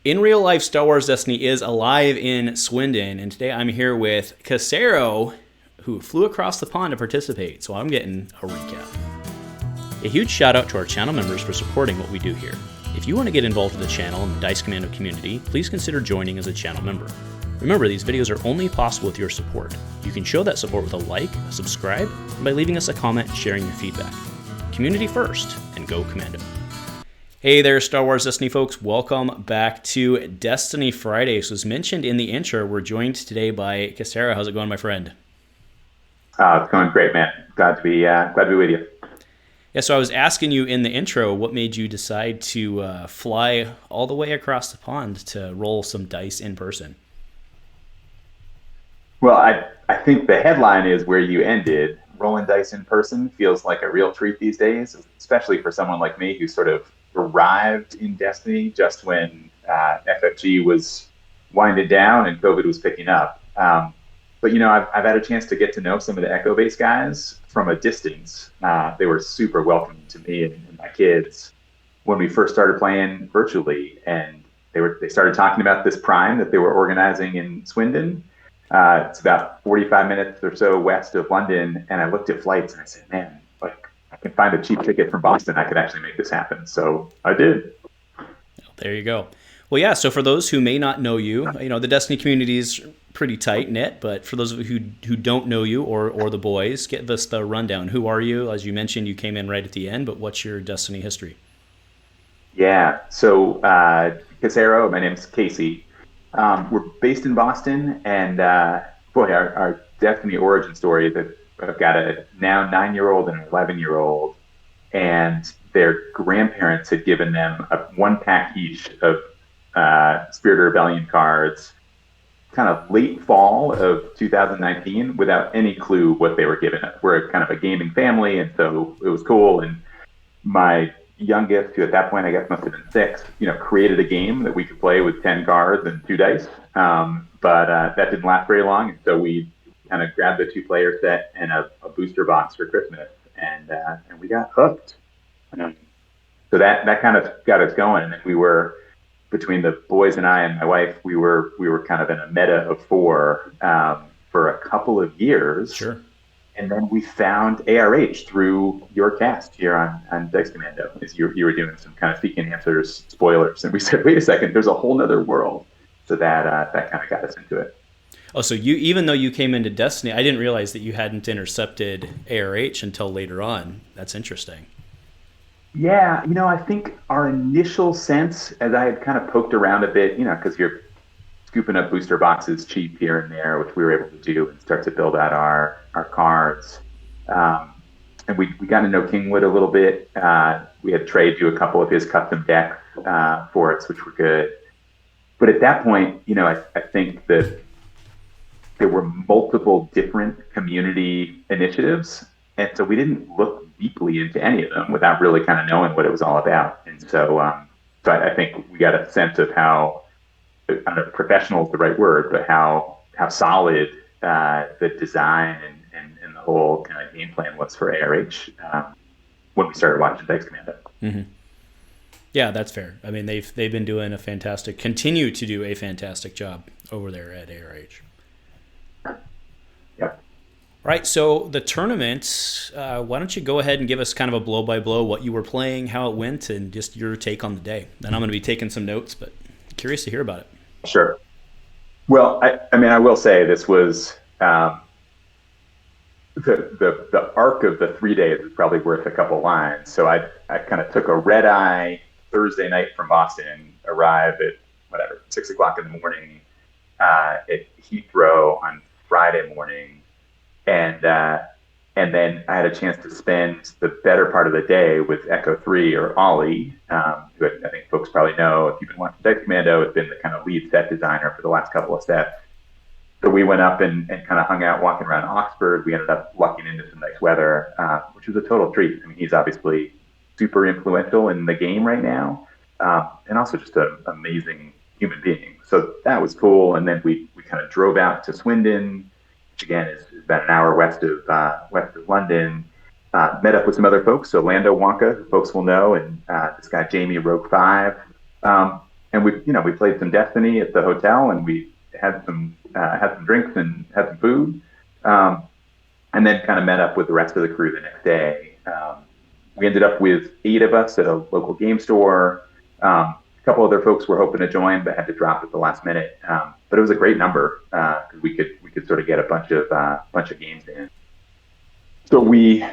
In real life, Star Wars Destiny is alive in Swindon, and today I'm here with Casero, who flew across the pond to participate, so I'm getting a recap. A huge shout out to our channel members for supporting what we do here. If you want to get involved with the channel and the Dice Commando community, please consider joining as a channel member. Remember, these videos are only possible with your support. You can show that support with a like, a subscribe, and by leaving us a comment and sharing your feedback. Community first, and go Commando. Hey there, Star Wars Destiny folks. Welcome back to Destiny Fridays. As mentioned in the intro, we're joined today by Casero. How's it going, my friend? It's going great, man. Glad to be with you. Yeah, so I was asking you in the intro, what made you decide to fly all the way across the pond to roll some dice in person? Well, I think the headline is where you ended. Rolling dice in person feels like a real treat these days, especially for someone like me who sort of arrived in Destiny just when FFG was winding down and COVID was picking up. But, you know, I've had a chance to get to know some of the Echo Base guys from a distance. They were super welcoming to me and my kids when we first started playing virtually. And they started talking about this Prime that they were organizing in Swindon. It's about 45 minutes or so west of London. And I looked at flights and I said, man, like, I can find a cheap ticket from Boston. I could actually make this happen. So I did. There you go. Well, yeah, so for those who may not know you, the Destiny community is pretty tight-knit, but for those of you who don't know you or the boys, give us the rundown. Who are you? As you mentioned, you came in right at the end, but what's your Destiny history? Yeah, so Casero, my name's Casey. We're based in Boston, and our Destiny origin story is that I've got a now 9-year-old and an 11-year-old, and their grandparents had given them one pack each of Spirit of Rebellion cards kind of late fall of 2019 without any clue what they were giving us. We're kind of a gaming family, and so it was cool. And my youngest, who at that point I guess must have been 6, created a game that we could play with 10 cards and 2 dice. But that didn't last very long, and so we kind of grabbed a 2-player set and a booster box for Christmas, and we got hooked. So that kind of got us going, and then we were, between the boys and I and my wife, we were kind of in a meta of 4 for a couple of years. Sure. And then we found ARH through your cast here on Dice Commando. As you were doing some kind of seeking answers spoilers, and we said, wait a second, there's a whole nother world. So that kind of got us into it. Oh, so even though you came into Destiny, I didn't realize that you hadn't intercepted ARH until later on. That's interesting. Yeah, I think our initial sense, as I had kind of poked around a bit, because you're scooping up booster boxes cheap here and there, which we were able to do and start to build out our cards. And we got to know Kingwood a little bit. We had Trey do a couple of his custom decks for us, which were good. But at that point, I think that there were multiple different community initiatives. And so we didn't look deeply into any of them without really kind of knowing what it was all about. And so I think we got a sense of how, I don't know if professional is the right word, but how solid the design and the whole kind of game plan was for ARH when we started watching Dice Commando. Mm-hmm. Yeah, that's fair. I mean, they've been doing continue to do a fantastic job over there at ARH. Yep. Right, so the tournament, why don't you go ahead and give us kind of a blow-by-blow, what you were playing, how it went, and just your take on the day. Then I'm going to be taking some notes, but curious to hear about it. Sure. Well, I will say this was the arc of the 3 days is probably worth a couple lines. So I kind of took a red-eye Thursday night from Boston, arrived at 6 o'clock in the morning at Heathrow on Friday morning. And then I had a chance to spend the better part of the day with Echo 3 or Ollie, who I think folks probably know if you've been watching Dice Commando, has been the kind of lead set designer for the last couple of sets. So we went up and kind of hung out walking around Oxford. We ended up lucking into some nice weather, which was a total treat. I mean, he's obviously super influential in the game right now, and also just an amazing human being. So that was cool. And then we kind of drove out to Swindon, which again is about an hour west of London. Met up with some other folks, so Lando Wonka, who folks will know, and this guy Jamie Rogue 5. and we played some Destiny at the hotel, and we had some drinks and had some food, and then kind of met up with the rest of the crew the next day. We ended up with 8 of us at a local game store. A couple other folks were hoping to join, but had to drop at the last minute. But it was a great number because we could sort of get a bunch of games in. So we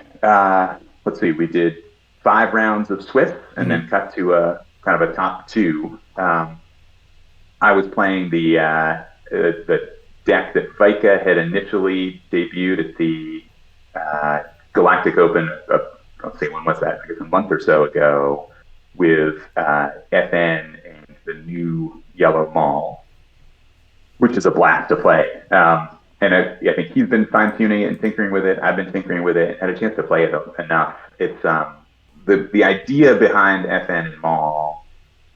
we did 5 rounds of Swift, and then cut to a kind of a top 2. I was playing the deck that Vika had initially debuted at the Galactic Open. Let's see, when was that? I guess a month or so ago, with FN and the new Yellow Maul, which is a blast to play. And I think he's been fine-tuning it and tinkering with it. I've been tinkering with it. Had a chance to play it enough. It's the idea behind FN and Maul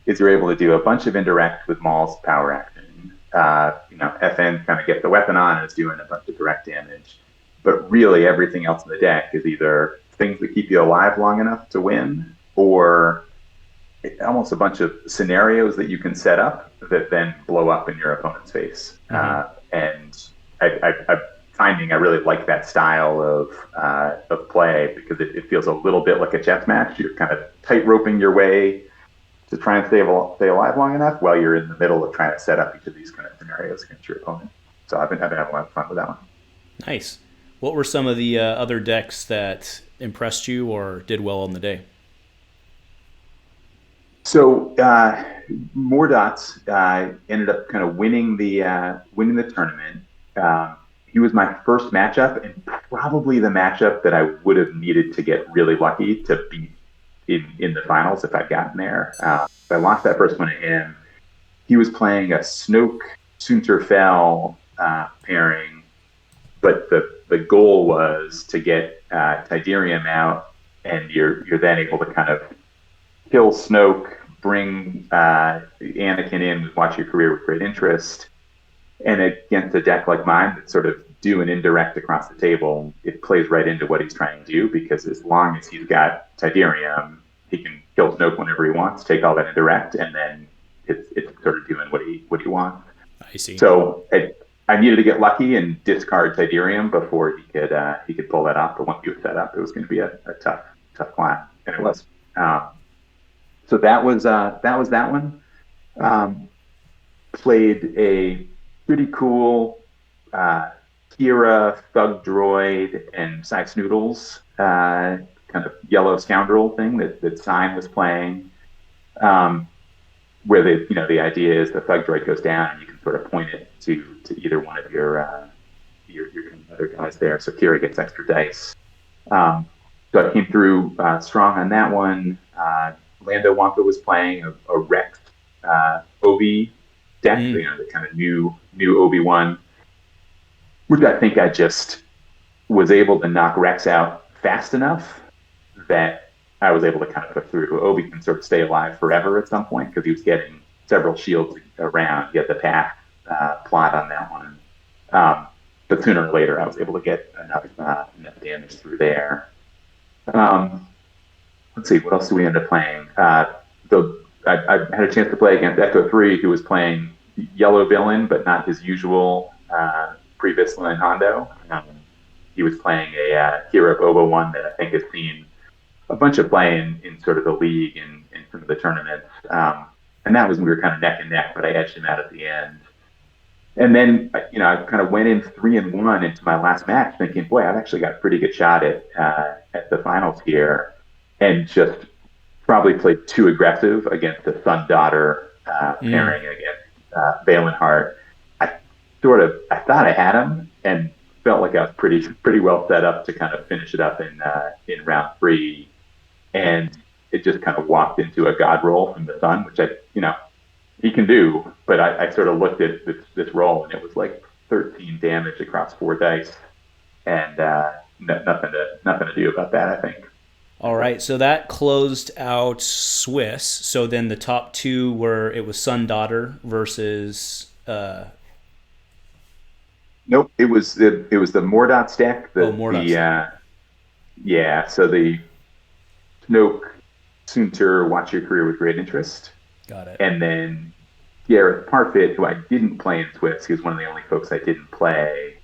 is you're able to do a bunch of indirect with Maul's power action. FN kind of gets the weapon on and is doing a bunch of direct damage. But really, everything else in the deck is either things that keep you alive long enough to win, or almost a bunch of scenarios that you can set up that then blow up in your opponent's face. And I'm finding I really like that style of play because it feels a little bit like a chess match. You're kind of tight-roping your way to try and stay alive long enough while you're in the middle of trying to set up each of these kind of scenarios against your opponent. So I've been having a lot of fun with that one. Nice. What were some of the other decks that impressed you or did well on the day? So Mordots ended up kind of winning the tournament. He was my first matchup, and probably the matchup that I would have needed to get really lucky to beat in the finals if I'd gotten there. I lost that first one to him. He was playing a Snoke Sunterfell pairing, but the goal was to get Tydirium out, and you're then able to kind of kill Snoke, bring Anakin in with Watch Your Career with Great Interest, and against a deck like mine that sort of do an indirect across the table, it plays right into what he's trying to do, because as long as he's got Tydirium, he can kill Snoke whenever he wants, take all that indirect, and then it's sort of doing what he wants. I see. So I needed to get lucky and discard Tydirium before he could pull that off. But once he was set up, it was going to be a tough climb, and it was. So that was that one. Played a pretty cool Kira, Thug Droid, and Sykes Noodles kind of yellow scoundrel thing that Sign was playing, where the idea is the Thug Droid goes down and you can sort of point it to either one of your other guys there. So Kira gets extra dice. So I came through strong on that one. Lando Wonka was playing a Rex Obi deck, the kind of new Obi-Wan, which I think I just was able to knock Rex out fast enough that I was able to kind of put through. Obi can sort of stay alive forever at some point because he was getting several shields around. He had the path plot on that one. But sooner or later, I was able to get enough damage through there. Let's see, what else do we end up playing? I had a chance to play against Echo 3, who was playing Yellow Villain, but not his usual pre-Vizsla and Hondo. He was playing a Hero Boba one that I think has seen a bunch of play in sort of the league and some of the tournaments. And that was, we were kind of neck and neck, but I edged him out at the end. And then, I kind of went in 3-1 into my last match thinking, boy, I've actually got a pretty good shot at the finals here. And just probably played too aggressive against the son-daughter pairing against Valenhart. I thought I had him and felt like I was pretty well set up to kind of finish it up in round 3. And it just kind of walked into a god roll from the sun, which he can do, but I sort of looked at this roll and it was like 13 damage across 4 dice, and nothing to do about that, I think. All right, so that closed out Swiss. So then the top 2 were, it was Son Daughter versus. Nope, it was the Mordots deck. Mordots. So the Snoke Sunter Watch Your Career with Great Interest. Got it. And then Gareth Parfit, who I didn't play in Swift, he was one of the only folks I didn't play,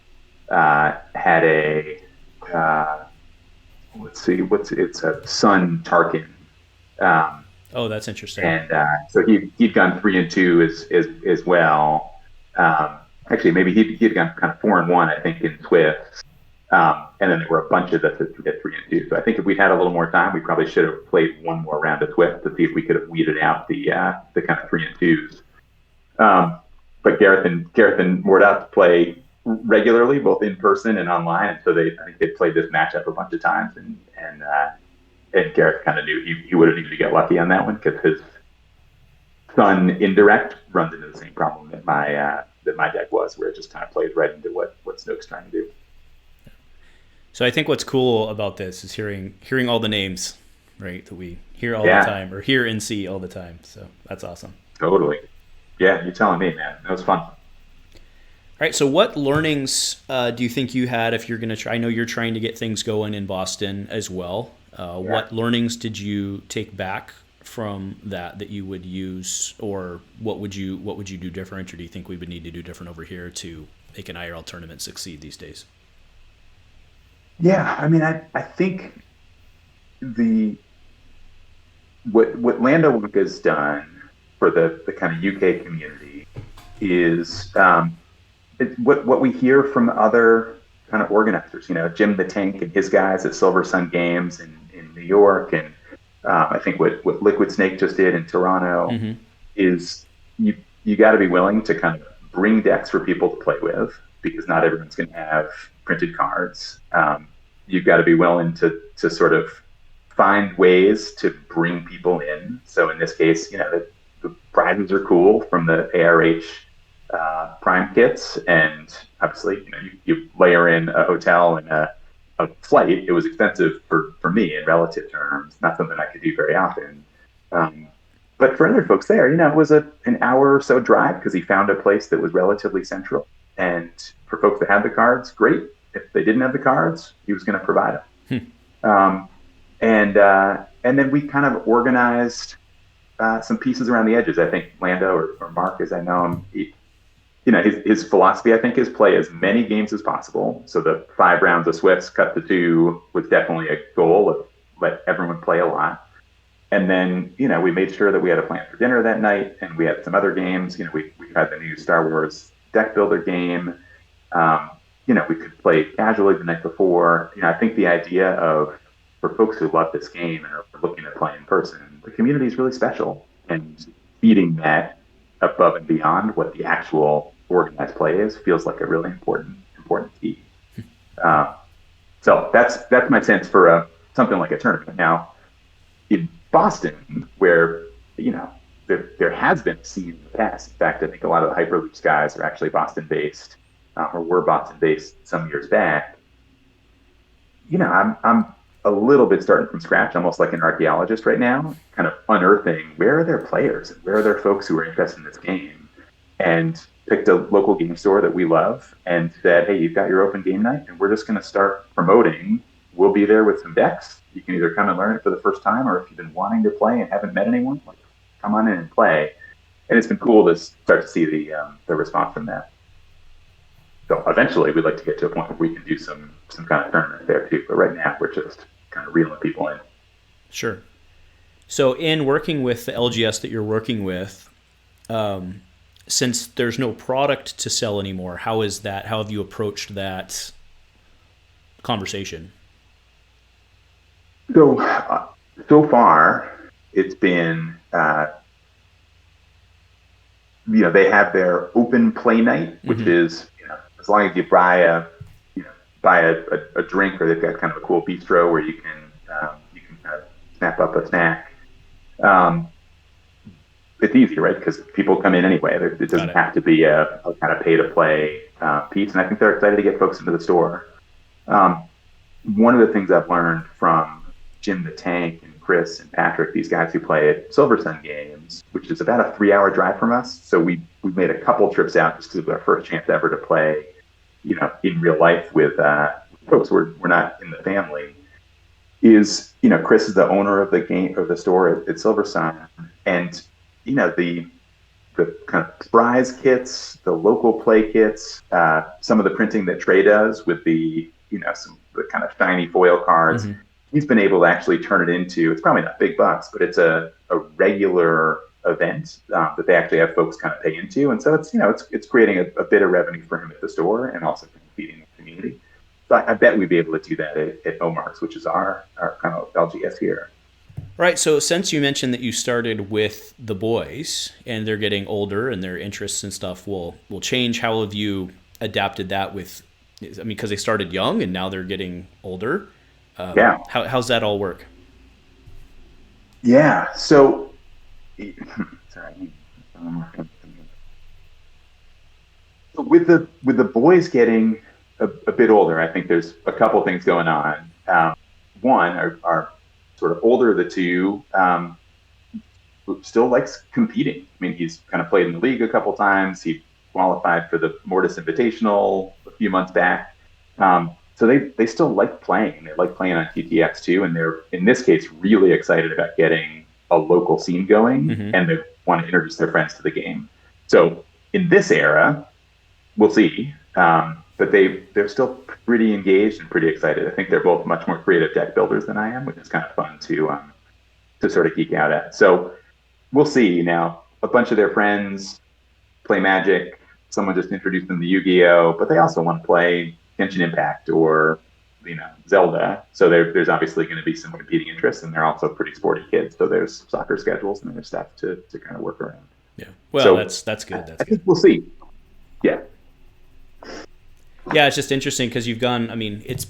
had a it's a son Tarkin. Oh, that's interesting. And so he'd gone 3-2 as well. Actually, maybe he'd gone kind of 4-1, I think, in Swift. And then there were a bunch of us that did 3-2. So I think if we'd had a little more time, we probably should have played one more round of Swift to see if we could have weeded out the kind of 3-2s. But Gareth and Mordup play regularly, both in person and online, and so I think they played this matchup a bunch of times, and Gareth kind of knew he would have needed to get lucky on that one because his son indirect runs into the same problem that my deck was, where it just kind of plays right into what Snoke's trying to do. So I think what's cool about this is hearing all the names, right, that we hear all the time, or hear and see all the time. So that's awesome. Totally. Yeah, you're telling me, man. That was fun. All right, so what learnings do you think you had if you're going to try? I know you're trying to get things going in Boston as well. What learnings did you take back from that you would use, or what would you do different, or do you think we would need to do different over here to make an IRL tournament succeed these days? Yeah, I mean, I think what Lando has done for the kind of UK community is what we hear from other kind of organizers. You know, Jim the Tank and his guys at Silver Sun Games in New York, and I think what Liquid Snake just did in Toronto is you got to be willing to kind of bring decks for people to play with, because not everyone's going to have printed cards. You've got to be willing to sort of find ways to bring people in. So in this case, you know, the prizes are cool from the ARH Prime kits, and obviously, you know, you layer in a hotel and a flight. It was expensive for me in relative terms, not something I could do very often. But for other folks there, you know, it was an hour or so drive because he found a place that was relatively central. And for folks that had the cards, great. If they didn't have the cards, he was going to provide them. And then we kind of organized some pieces around the edges. I think Lando or Mark, as I know him, you know, his philosophy, I think, is play as many games as possible. So the 5 rounds of Swifts cut to 2 was definitely a goal of let everyone play a lot. And then, you know, we made sure that we had a plan for dinner that night, and we had some other games. You know, we had the new Star Wars deck builder game. You know, we could play casually the night before. You know, I think the idea of, for folks who love this game and are looking to play in person, the community is really special, and feeding that above and beyond what the actual organized play is feels like a really important key. So that's my sense for something like a tournament. Now, in Boston, where, you know, there has been a scene in the past. In fact, I think a lot of the Hyperloops guys are actually Boston-based, or were Boston-based some years back. You know, I'm a little bit starting from scratch, almost like an archaeologist right now, kind of unearthing where are their players and where are their folks who are interested in this game, and picked a local game store that we love and said, hey, you've got your open game night, and we're just going to start promoting. We'll be there with some decks. You can either come and learn it for the first time, or if you've been wanting to play and haven't met anyone, like, come on in and play. And it's been cool to start to see the response from that. So eventually we'd like to get to a point where we can do some kind of tournament there too. But right now we're just kind of reeling people in. Sure. So in working with the LGS that you're working with, since there's no product to sell anymore, how have you approached that conversation? So far it's been, you know, they have their open play night, which is, you know, as long as you buy a drink, or they've got kind of a cool bistro where you can kind of snap up a snack. It's easy, right? Because people come in anyway. It doesn't have to be a kind of pay to play piece, and I think they're excited to get folks into the store. One of the things I've learned from Jim the Tank and Chris and Patrick, these guys who play at Silver Sun Games, which is about a 3-hour drive from us. So we've made a couple trips out just because it was our first chance ever to play, you know, in real life with folks who we're not in the family. Is, you know, Chris is the owner of the store at Silver Sun, and, you know, the the kind of prize kits, the local play kits, some of the printing that Trey does with the, some the kind of shiny foil cards. Mm-hmm. He's been able to actually turn it into, it's probably not big bucks, but it's a regular event that they actually have folks kind of pay into. And so it's creating a bit of revenue for him at the store and also feeding the community. So I bet we'd be able to do that at Omar's, which is our kind of LGS here. Right. So since you mentioned that you started with the boys and they're getting older and their interests and stuff will change, how have you adapted that with, because they started young and now they're getting older. How's that all work? Yeah. So, sorry. So with the boys getting a bit older, I think there's a couple things going on. One, our sort of older of the two still likes competing. I mean, he's kind of played in the league a couple times. He qualified for the Mortis Invitational a few months back. So they still like playing. They like playing on TTX too, and they're, in this case, really excited about getting a local scene going, and they want to introduce their friends to the game. So in this era, we'll see, but they're still pretty engaged and pretty excited. I think they're both much more creative deck builders than I am, which is kind of fun to sort of geek out at. So we'll see. Now, a bunch of their friends play Magic. Someone just introduced them to Yu-Gi-Oh, but they also want to play Genshin Impact or Zelda. So there's obviously going to be some competing interests, and they're also pretty sporty kids. So there's soccer schedules and there's stuff to kind of work around. Yeah. Well, so that's good. I think we'll see. Yeah. Yeah, it's just interesting because you've gone. I mean, it's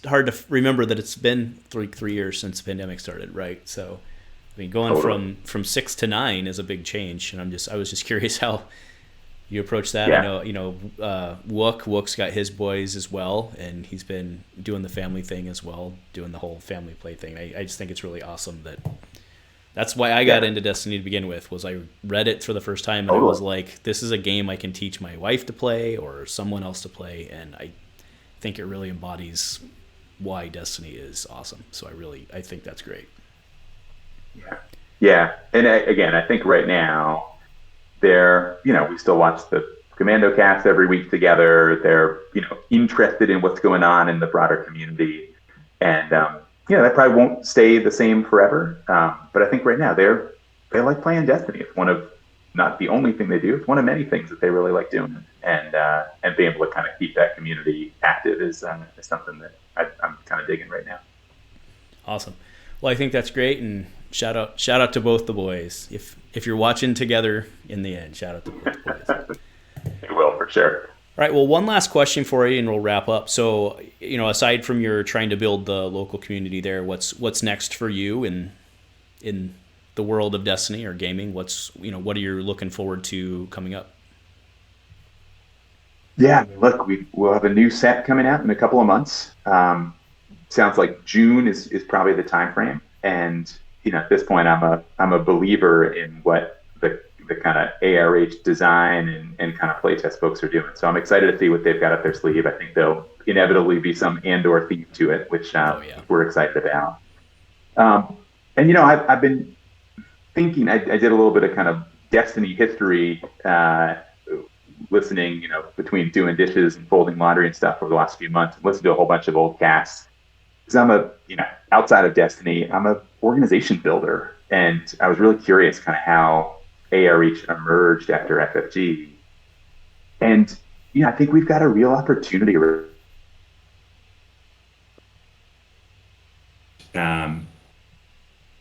hard to remember that it's been three years since the pandemic started, right? So, I mean, going from 6 to 9 is a big change, and I was just curious how you approach that. Yeah. I know, Wook's got his boys as well, and he's been doing the family thing as well, doing the whole family play thing. I just think it's really awesome that's why I got into Destiny to begin with, was I read it for the first time, and I was like, this is a game I can teach my wife to play or someone else to play, and I think it really embodies why Destiny is awesome. So I think that's great. Yeah. And again, I think right now they're, we still watch the Commando cast every week together. They're, interested in what's going on in the broader community. And, that probably won't stay the same forever. But I think right now they like playing Destiny. It's one of, not the only thing they do, it's one of many things that they really like doing. And being able to kind of keep that community active is something that I'm kind of digging right now. Awesome. Well, I think that's great, and shout out to both the boys. If you're watching together in the end, shout out to both the boys. It will, for sure. All right. Well, one last question for you, and we'll wrap up. So, aside from your trying to build the local community there, what's next for you in the world of Destiny or gaming? What are you looking forward to coming up? Yeah, look, we'll have a new set coming out in a couple of months. Sounds like June is probably the time frame, and at this point, I'm a believer in what the kind of ARH design and kind of playtest folks are doing. So I'm excited to see what they've got up their sleeve. I think there'll inevitably be some Andor theme to it, which we're excited about. And I've been thinking. I did a little bit of kind of Destiny history, listening, between doing dishes and folding laundry and stuff over the last few months. Listened to a whole bunch of old casts. Because I'm outside of Destiny, I'm a organization builder, and I was really curious kind of how ARH emerged after FFG. And I think we've got a real opportunity.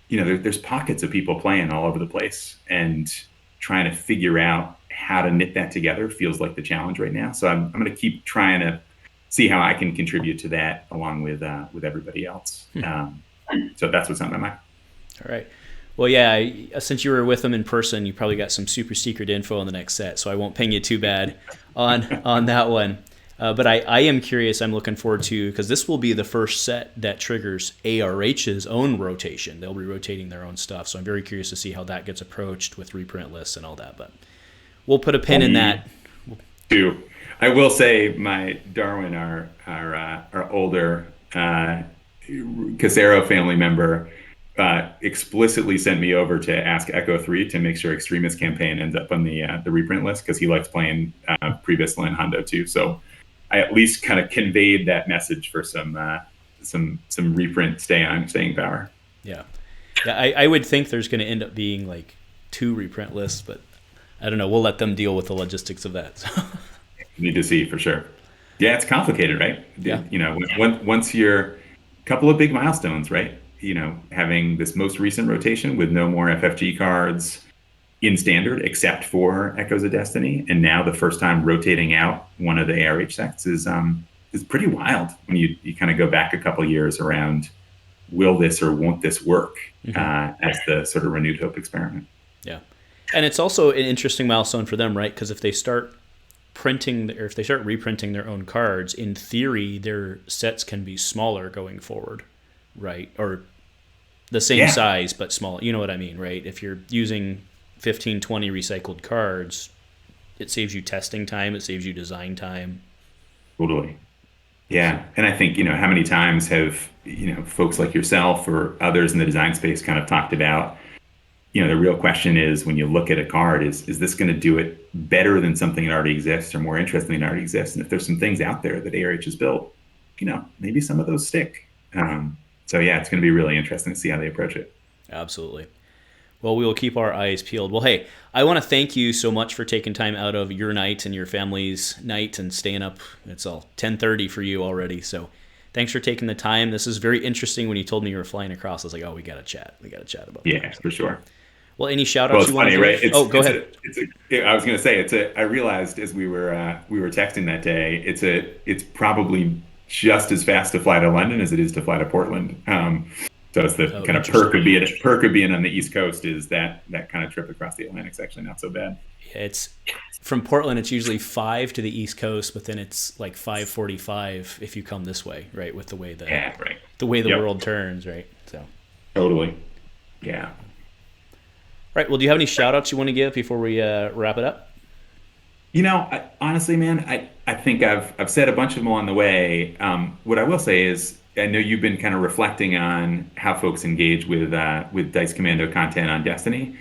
There's pockets of people playing all over the place, and trying to figure out how to knit that together feels like the challenge right now. So I'm going to keep trying to see how I can contribute to that along with everybody else. So that's what's on my mind. All right. Well, yeah, since you were with them in person, you probably got some super secret info on the next set, so I won't ping you too bad on that one. But I am curious. I'm looking forward to, because this will be the first set that triggers ARH's own rotation. They'll be rotating their own stuff, so I'm very curious to see how that gets approached with reprint lists and all that. But we'll put a pin in that. I will say, my Darwin, our older Casero family member, explicitly sent me over to ask Echo 3 to make sure Extremist Campaign ends up on the reprint list, because he likes playing Pre-Vizsla and Hondo too. So I at least kind of conveyed that message for some reprint staying power. Yeah. I would think there's going to end up being like 2 reprint lists, but I don't know. We'll let them deal with the logistics of that. So. Need to see for sure. Yeah, it's complicated, right? Yeah. Once you're a couple of big milestones, right? Having this most recent rotation with no more FFG cards in standard except for Echoes of Destiny, and now the first time rotating out one of the ARH sets is pretty wild when you kind of go back a couple of years around, will this or won't this work as the sort of renewed hope experiment. Yeah. And it's also an interesting milestone for them, right? Because if they start reprinting their own cards, in theory, their sets can be smaller going forward, right? Or the same size, but smaller. You know what I mean, right? If you're using 15, 20 recycled cards, it saves you testing time. It saves you design time. Totally. Yeah. And I think, how many times have, folks like yourself or others in the design space kind of talked about, the real question is, when you look at a card, is this going to do it better than something that already exists or more interesting than already exists? And if there's some things out there that ARH has built, maybe some of those stick. So yeah, it's going to be really interesting to see how they approach it. Absolutely. Well, we will keep our eyes peeled. Well, hey, I want to thank you so much for taking time out of your night and your family's night and staying up. It's all 10:30 for you already. So thanks for taking the time. This is very interesting. When you told me you were flying across, I was like, oh, we got to chat. We got to chat about that. Yeah, for sure. Well, any shout-outs you want to give? Right? Go ahead. I was going to say, I realized as we were texting that day, it's probably just as fast to fly to London as it is to fly to Portland. So it's the kind of perk of being on the East Coast is that kind of trip across the Atlantic's actually not so bad. Yeah, it's from Portland. It's usually 5 to the East Coast, but then it's like 5:45 if you come this way, right? With the way the world turns, right? So totally, yeah. Right. Well, do you have any shout-outs you want to give before we wrap it up? Honestly, man, I think I've said a bunch of them along the way. What I will say is, I know you've been kind of reflecting on how folks engage with Dice Commando content on Destiny.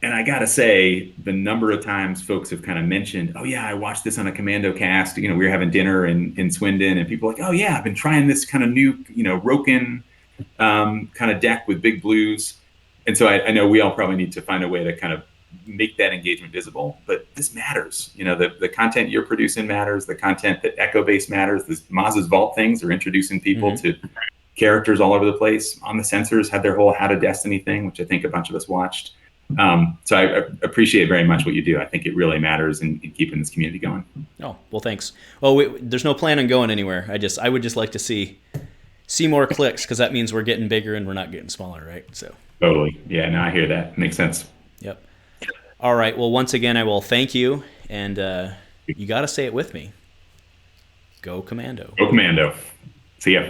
And I got to say, the number of times folks have kind of mentioned, oh, yeah, I watched this on a Commando cast. We were having dinner in Swindon, and people are like, oh, yeah, I've been trying this kind of new, Roken kind of deck with big blues. And so I know we all probably need to find a way to kind of make that engagement visible, but this matters. The content you're producing matters. The content that Echo Base matters. The Maz's Vault things are introducing people to characters all over the place. On the Censors had their whole How to Destiny thing, which I think a bunch of us watched. So I appreciate very much what you do. I think it really matters in keeping this community going. Oh, well, thanks. Well, there's no plan on going anywhere. I would just like to see more clicks, because that means we're getting bigger and we're not getting smaller, right? So totally. Yeah, no, I hear that. Makes sense. Yep. All right. Well, once again, I will thank you, and you got to say it with me. Go Commando. Go Commando. See ya.